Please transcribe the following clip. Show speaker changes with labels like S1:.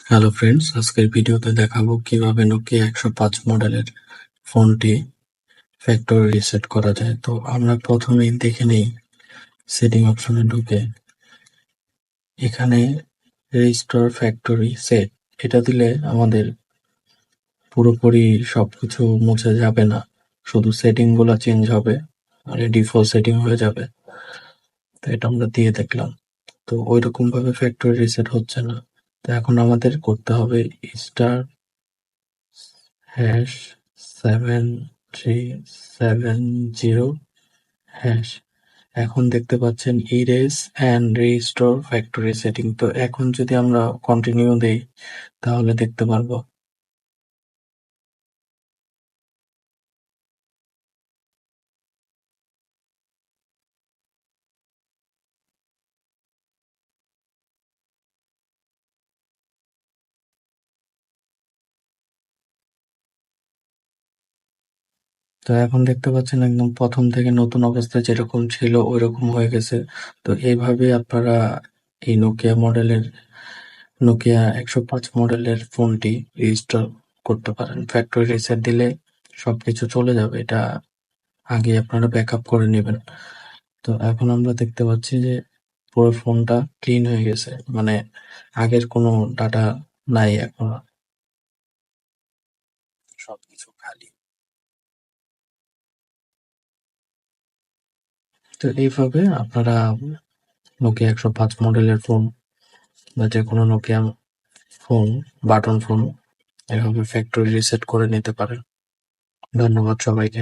S1: Hello friends, আজকের ভিডিওতে দেখাবো কিভাবে নোকিয়া 105 মডেলের ফোনটি ফ্যাক্টরি রিসেট করা যায়। তো আমরা প্রথমেই দেখে নিই সেটিং অপশনে ঢুকে এখানে রিস্টোর ফ্যাক্টরি সেট এটা দিলে আমাদের পুরোপুরি সবকিছু মুছে যাবে না, শুধু সেটিং গুলো চেঞ্জ হবে আর ডিফল্ট সেটিং হয়ে যাবে। তো এটা আমরা দিয়ে দেখলাম, তো ওইরকম ভাবে ফ্যাক্টরি রিসেট হচ্ছে না। তো এখন আমাদের করতে হবে স্টার হ্যাশ 7370 হ্যাশ। এখন দেখতে পাচ্ছেন erase and restore factory setting. তো এখন যদি আমরা কন্টিনিউ দেই তাহলে দেখতে পারবো তো এখন দেখতে পাচ্ছেন একদম প্রথম থেকে নতুন অবস্থায় যেরকম ছিল ওইরকম হয়ে গেছে। তো এইভাবে আপনারা এই নোকিয়া 105 মডেলের ফোনটি রিস্টোর করতে পারেন। ফ্যাক্টরি রিসেট দিলে সবকিছু চলে যাবে, এটা আগে আপনারা ব্যাকআপ করে নেবেন। তো এখন আমরা দেখতে পাচ্ছি যে পুরো ফোনটা ক্লিন হয়ে গেছে, মানে আগের কোনো ডাটা নাই, এখন সবকিছু খালি। তো এইভাবে আপনারা নোকিয়া 105 মডেলের ফোন বা যে কোনো নোকিয়া ফোন, বাটন ফোন, এভাবে ফ্যাক্টরি রিসেট করে নিতে পারেন। ধন্যবাদ সবাইকে।